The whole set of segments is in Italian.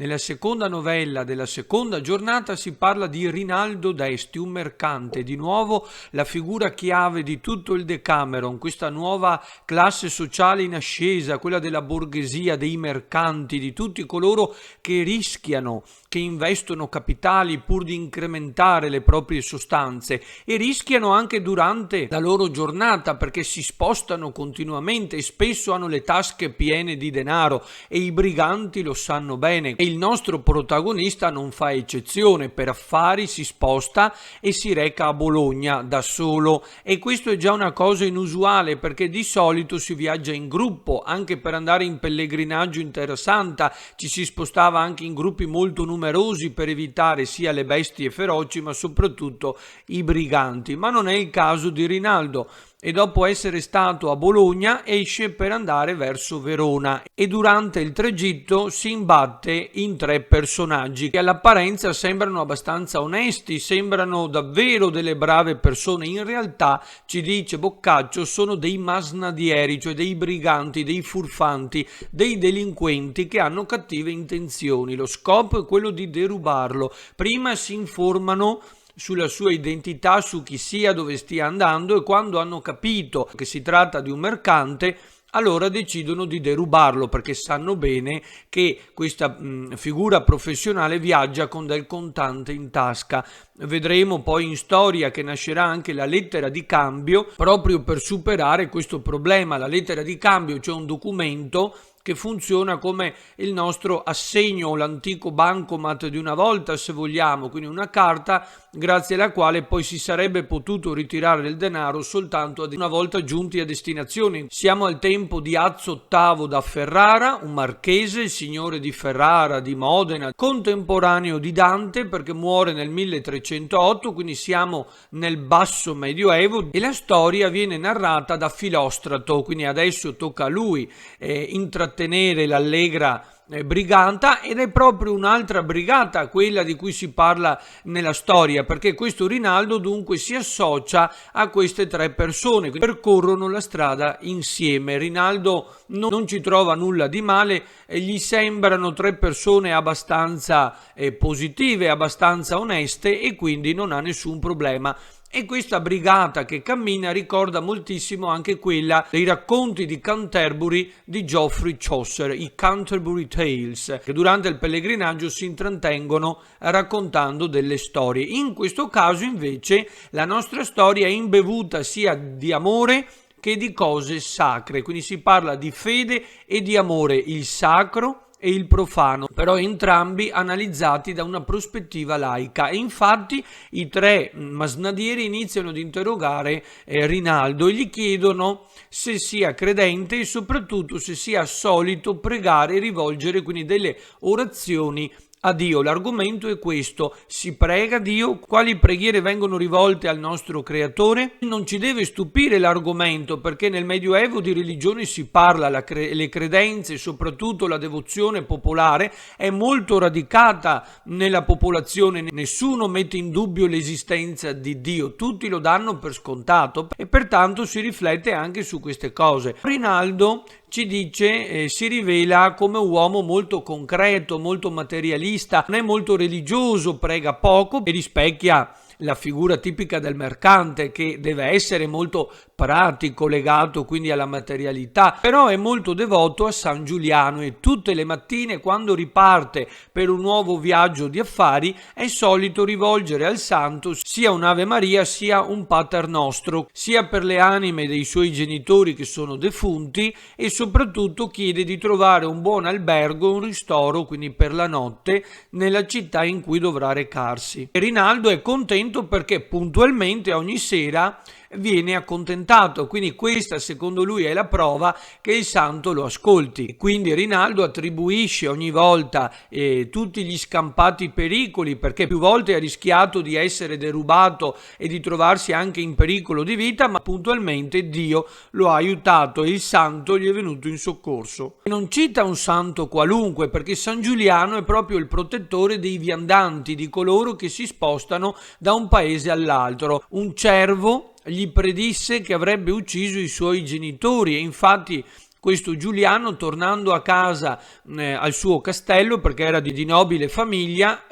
Nella seconda novella della seconda giornata si parla di Rinaldo d'Esti, un mercante, di nuovo la figura chiave di tutto il Decameron, questa nuova classe sociale in ascesa, quella della borghesia, dei mercanti, di tutti coloro che rischiano, che investono capitali pur di incrementare le proprie sostanze e rischiano anche durante la loro giornata perché si spostano continuamente e spesso hanno le tasche piene di denaro e i briganti lo sanno bene. E il nostro protagonista non fa eccezione, per affari si sposta e si reca a Bologna da solo, e questo è già una cosa inusuale perché di solito si viaggia in gruppo. Anche per andare in pellegrinaggio in Terra Santa ci si spostava anche in gruppi molto numerosi per evitare sia le bestie feroci ma soprattutto i briganti, ma non è il caso di Rinaldo. E dopo essere stato a Bologna esce per andare verso Verona e durante il tragitto si imbatte in tre personaggi che all'apparenza sembrano abbastanza onesti, sembrano davvero delle brave persone. In realtà, ci dice Boccaccio, sono dei masnadieri, cioè dei briganti, dei furfanti, dei delinquenti che hanno cattive intenzioni. Lo scopo è quello di derubarlo. Prima si informano sulla sua identità, su chi sia, dove stia andando, e quando hanno capito che si tratta di un mercante allora decidono di derubarlo perché sanno bene che questa figura professionale viaggia con del contante in tasca. Vedremo poi in storia che nascerà anche la lettera di cambio proprio per superare questo problema. La lettera di cambio, cioè un documento che funziona come il nostro assegno o l'antico bancomat di una volta, se vogliamo, quindi una carta grazie alla quale poi si sarebbe potuto ritirare il denaro soltanto una volta giunti a destinazione. Siamo al tempo di Azzo VIII da Ferrara, un marchese, il signore di Ferrara, di Modena, contemporaneo di Dante perché muore nel 1308, quindi siamo nel basso medioevo, e la storia viene narrata da Filostrato, quindi adesso tocca a lui intrattenere l'allegra brigata, ed è proprio un'altra brigata quella di cui si parla nella storia, perché questo Rinaldo dunque si associa a queste tre persone, percorrono la strada insieme. Rinaldo non ci trova nulla di male, gli sembrano tre persone abbastanza positive, abbastanza oneste, e quindi non ha nessun problema. E questa brigata che cammina ricorda moltissimo anche quella dei racconti di Canterbury di Geoffrey Chaucer, i Canterbury Tales, che durante il pellegrinaggio si intrattengono raccontando delle storie. In questo caso invece la nostra storia è imbevuta sia di amore che di cose sacre, quindi si parla di fede e di amore, il sacro e il profano, però entrambi analizzati da una prospettiva laica. E infatti i tre masnadieri iniziano ad interrogare Rinaldo e gli chiedono se sia credente e soprattutto se sia solito pregare e rivolgere quindi delle orazioni a Dio. L'argomento è questo: si prega a Dio? Quali preghiere vengono rivolte al nostro creatore? Non ci deve stupire l'argomento, perché nel Medioevo di religione si parla, le credenze e soprattutto la devozione popolare è molto radicata nella popolazione. Nessuno mette in dubbio l'esistenza di Dio, tutti lo danno per scontato, e pertanto si riflette anche su queste cose. Rinaldo ci dice, si rivela come un uomo molto concreto, molto materialista, non è molto religioso, prega poco e rispecchia la figura tipica del mercante, che deve essere molto pratico, legato quindi alla materialità, però è molto devoto a San Giuliano, e tutte le mattine quando riparte per un nuovo viaggio di affari è solito rivolgere al santo sia un'Ave Maria sia un Pater Nostro, sia per le anime dei suoi genitori che sono defunti, e soprattutto chiede di trovare un buon albergo, un ristoro quindi per la notte nella città in cui dovrà recarsi. E Rinaldo è contento perché puntualmente ogni sera viene accontentato, quindi questa secondo lui è la prova che il santo lo ascolti. Quindi Rinaldo attribuisce ogni volta tutti gli scampati pericoli, perché più volte ha rischiato di essere derubato e di trovarsi anche in pericolo di vita, ma puntualmente Dio lo ha aiutato e il santo gli è venuto in soccorso. E non cita un santo qualunque, perché San Giuliano è proprio il protettore dei viandanti, di coloro che si spostano da un paese all'altro. Un cervo gli predisse che avrebbe ucciso i suoi genitori, e infatti Questo Giuliano, tornando a casa al suo castello, perché era di nobile famiglia,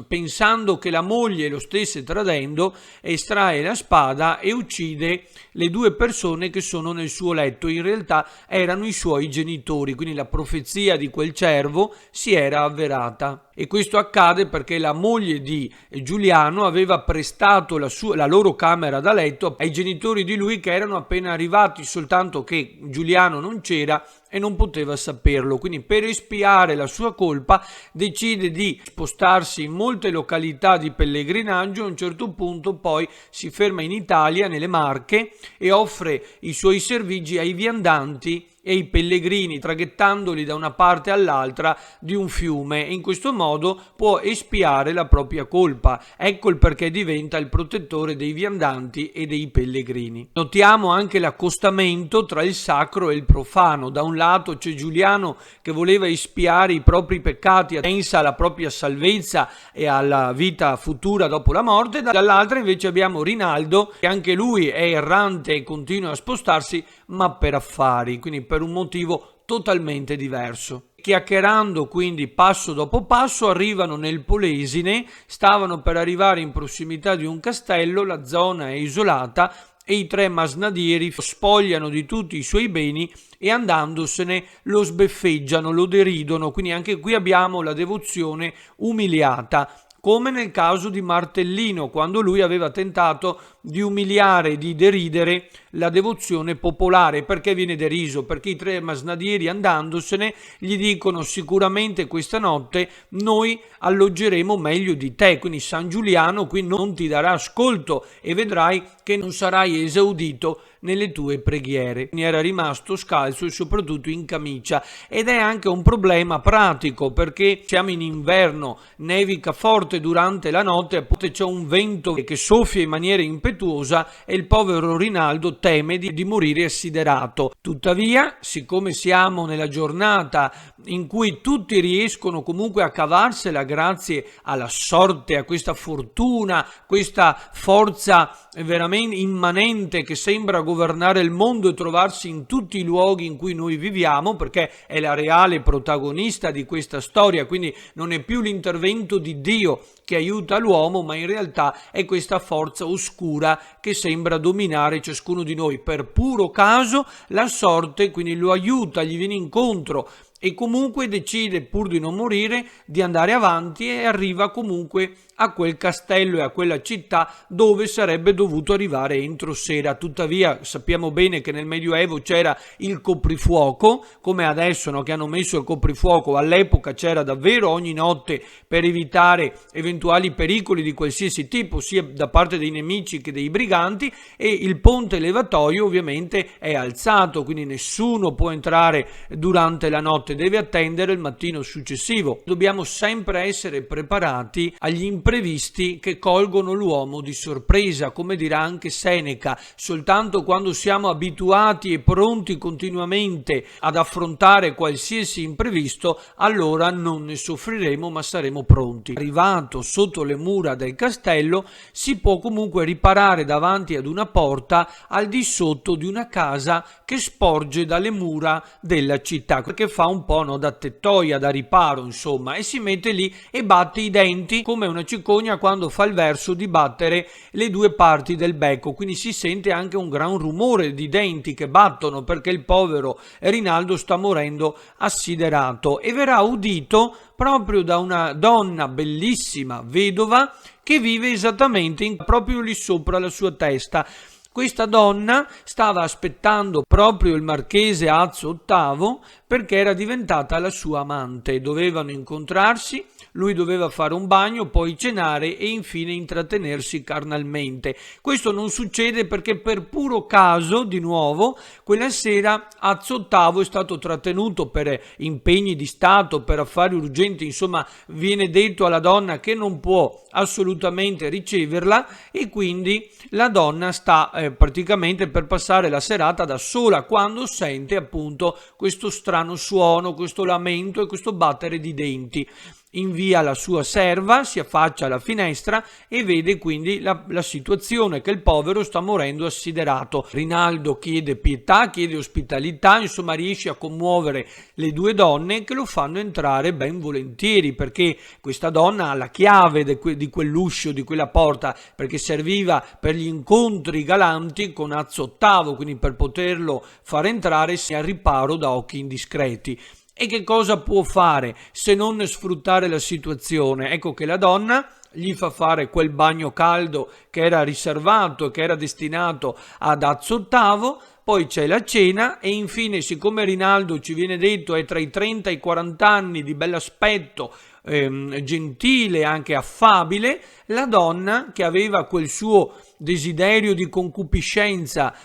pensando che la moglie lo stesse tradendo, estrae la spada e uccide le due persone che sono nel suo letto. In realtà erano i suoi genitori, quindi la profezia di quel cervo si era avverata. E questo accade perché la moglie di Giuliano aveva prestato la loro camera da letto ai genitori di lui, che erano appena arrivati, soltanto che Giuliano non c'era e non poteva saperlo. Quindi, per espiare la sua colpa, decide di spostarsi in molte località di pellegrinaggio. A un certo punto poi si ferma in Italia, nelle Marche, e offre i suoi servigi ai viandanti e i pellegrini, traghettandoli da una parte all'altra di un fiume, e in questo modo può espiare la propria colpa. Ecco il perché diventa il protettore dei viandanti e dei pellegrini. Notiamo anche l'accostamento tra il sacro e il profano. Da un lato c'è Giuliano che voleva espiare i propri peccati, pensa alla propria salvezza e alla vita futura dopo la morte, dall'altra invece abbiamo Rinaldo, che anche lui è errante e continua a spostarsi, ma per affari, quindi per un motivo totalmente diverso. Chiacchierando quindi passo dopo passo arrivano nel Polesine, stavano per arrivare in prossimità di un castello, la zona è isolata e i tre masnadieri spogliano di tutti i suoi beni e andandosene lo sbeffeggiano, lo deridono. Quindi anche qui abbiamo la devozione umiliata, come nel caso di Martellino, quando lui aveva tentato di umiliare, di deridere la devozione popolare. Perché viene deriso? Perché i tre masnadieri, andandosene, gli dicono: sicuramente questa notte noi alloggeremo meglio di te, quindi San Giuliano qui non ti darà ascolto e vedrai che non sarai esaudito nelle tue preghiere. Era rimasto scalzo e soprattutto in camicia, ed è anche un problema pratico perché siamo in inverno, nevica forte durante la notte, c'è un vento che soffia in maniera impetuosa e il povero Rinaldo teme di morire assiderato. Tuttavia, siccome siamo nella giornata in cui tutti riescono comunque a cavarsela grazie alla sorte, a questa fortuna, questa forza veramente immanente che sembra governare il mondo e trovarsi in tutti i luoghi in cui noi viviamo, perché è la reale protagonista di questa storia, quindi non è più l'intervento di Dio che aiuta l'uomo, ma in realtà è questa forza oscura che sembra dominare ciascuno di noi. Per puro caso la sorte quindi lo aiuta, gli viene incontro e comunque decide, pur di non morire, di andare avanti e arriva comunque a quel castello e a quella città dove sarebbe dovuto arrivare entro sera. Tuttavia sappiamo bene che nel Medioevo c'era il coprifuoco, come adesso, no, che hanno messo il coprifuoco. All'epoca c'era davvero ogni notte, per evitare eventuali pericoli di qualsiasi tipo, sia da parte dei nemici che dei briganti, e il ponte levatoio ovviamente è alzato, quindi nessuno può entrare durante la notte, deve attendere il mattino successivo. Dobbiamo sempre essere preparati agli imprevisti che colgono l'uomo di sorpresa, come dirà anche Seneca. Soltanto quando siamo abituati e pronti continuamente ad affrontare qualsiasi imprevisto, allora non ne soffriremo ma saremo pronti. Arrivato sotto le mura del castello, si può comunque riparare davanti ad una porta al di sotto di una casa che sporge dalle mura della città, perché fa un po' da tettoia, da riparo, insomma, e si mette lì e batte i denti come una cicogna quando fa il verso di battere le due parti del becco. Quindi si sente anche un gran rumore di denti che battono, perché il povero Rinaldo sta morendo assiderato, e verrà udito proprio da una donna bellissima, vedova, che vive esattamente proprio lì sopra la sua testa. Questa donna stava aspettando proprio il marchese Azzo VIII perché era diventata la sua amante. Dovevano incontrarsi, lui doveva fare un bagno, poi cenare e infine intrattenersi carnalmente. Questo non succede perché per puro caso, di nuovo, quella sera Azzo VIII è stato trattenuto per impegni di Stato, per affari urgenti, insomma viene detto alla donna che non può assolutamente riceverla, e quindi la donna sta praticamente per passare la serata da sola, quando sente appunto questo strano suono, questo lamento e questo battere di denti. invia la sua serva, si affaccia alla finestra e vede quindi la situazione, che il povero sta morendo assiderato. Rinaldo chiede pietà, chiede ospitalità, insomma riesce a commuovere le due donne, che lo fanno entrare ben volentieri, perché questa donna ha la chiave di quell'uscio, di quella porta, perché serviva per gli incontri galanti con Azzo VIII, quindi per poterlo far entrare al riparo da occhi indiscreti. E che cosa può fare se non sfruttare la situazione? Ecco che la donna gli fa fare quel bagno caldo che era riservato e che era destinato ad Azzo VIII, poi c'è la cena e infine, siccome Rinaldo, ci viene detto, è tra i 30 e i 40 anni, di bell'aspetto, gentile, anche affabile, la donna, che aveva quel suo desiderio di concupiscenza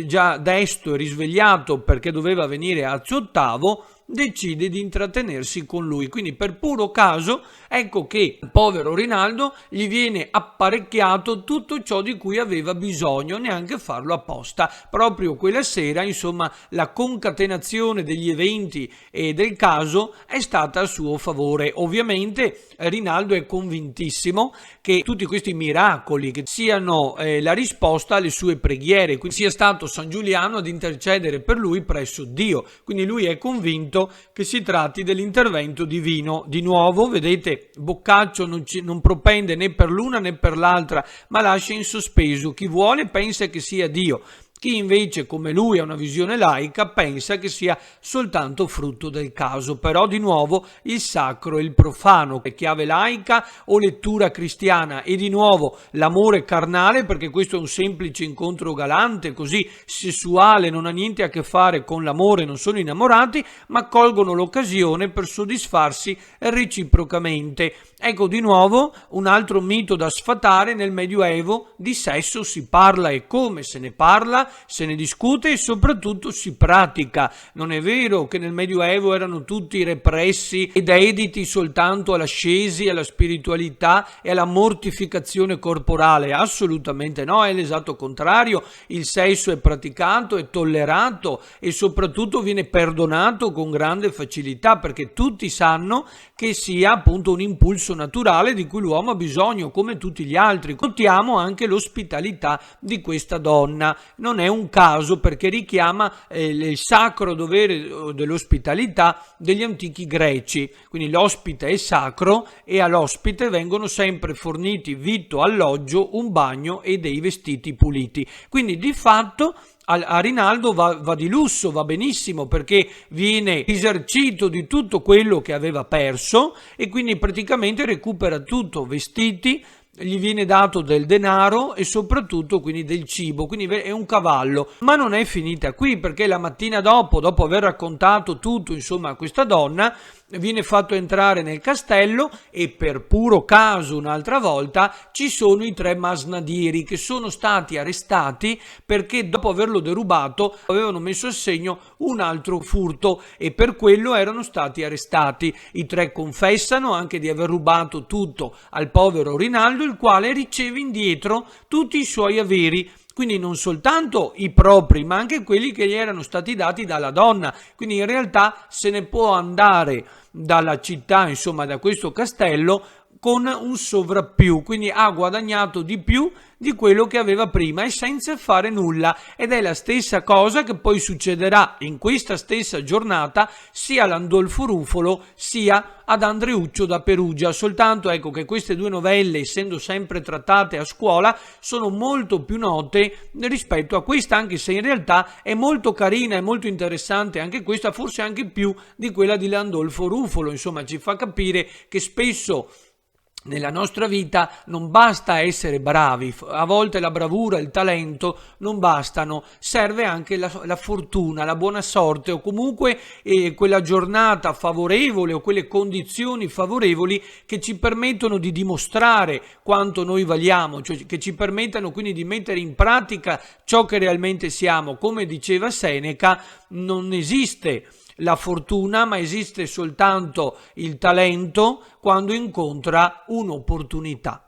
già desto e risvegliato perché doveva venire Azzo VIII, decide di intrattenersi con lui. Quindi per puro caso ecco che il povero Rinaldo gli viene apparecchiato tutto ciò di cui aveva bisogno, neanche farlo apposta. Proprio quella sera, insomma, la concatenazione degli eventi e del caso è stata a suo favore. Ovviamente Rinaldo è convintissimo che tutti questi miracoli che siano la risposta alle sue preghiere, quindi sia stato San Giuliano ad intercedere per lui presso Dio. Quindi lui è convinto che si tratti dell'intervento divino. Di nuovo, vedete, Boccaccio non propende né per l'una né per l'altra, ma lascia in sospeso. Chi vuole pensa che sia Dio. Chi invece, come lui, ha una visione laica, pensa che sia soltanto frutto del caso. Però, di nuovo, il sacro e il profano, chiave laica o lettura cristiana, e di nuovo l'amore carnale, perché questo è un semplice incontro galante, così sessuale, non ha niente a che fare con l'amore, non sono innamorati, ma colgono l'occasione per soddisfarsi reciprocamente. Ecco di nuovo un altro mito da sfatare: nel Medioevo di sesso si parla, e come se ne parla, se ne discute e soprattutto si pratica. Non è vero che nel Medioevo erano tutti repressi e dediti soltanto all'ascesi, alla spiritualità e alla mortificazione corporale. Assolutamente no, è l'esatto contrario. Il sesso è praticato, è tollerato e soprattutto viene perdonato con grande facilità, perché tutti sanno che sia appunto un impulso naturale di cui l'uomo ha bisogno, come tutti gli altri. Notiamo anche l'ospitalità di questa donna. Non è un caso, perché richiama il sacro dovere dell'ospitalità degli antichi greci. Quindi l'ospite è sacro e all'ospite vengono sempre forniti vitto, alloggio, un bagno e dei vestiti puliti. Quindi di fatto a Rinaldo va di lusso, va benissimo, perché viene risarcito di tutto quello che aveva perso e quindi praticamente recupera tutto: vestiti, gli viene dato del denaro e soprattutto quindi del cibo, quindi è un cavallo. Ma non è finita qui, perché la mattina dopo aver raccontato tutto, insomma, a questa donna, viene fatto entrare nel castello e per puro caso un'altra volta ci sono i 3 masnadieri, che sono stati arrestati perché dopo averlo derubato avevano messo a segno un altro furto e per quello erano stati arrestati. I 3 confessano anche di aver rubato tutto al povero Rinaldo, il quale riceve indietro tutti i suoi averi. Quindi non soltanto i propri, ma anche quelli che gli erano stati dati dalla donna. Quindi in realtà se ne può andare dalla città, insomma da questo castello, con un sovrappiù, quindi ha guadagnato di più di quello che aveva prima e senza fare nulla. Ed è la stessa cosa che poi succederà in questa stessa giornata sia all'Andolfo Ruffolo sia ad Andreuccio da Perugia. Soltanto ecco che queste 2 novelle, essendo sempre trattate a scuola, sono molto più note rispetto a questa, anche se in realtà è molto carina e molto interessante anche questa, forse anche più di quella di Landolfo Ruffolo. Insomma, ci fa capire che spesso nella nostra vita non basta essere bravi, a volte la bravura, il talento non bastano, serve anche la fortuna, la buona sorte o comunque quella giornata favorevole o quelle condizioni favorevoli che ci permettono di dimostrare quanto noi valiamo, cioè che ci permettano quindi di mettere in pratica ciò che realmente siamo. Come diceva Seneca, non esiste la fortuna, ma esiste soltanto il talento quando incontra un'opportunità.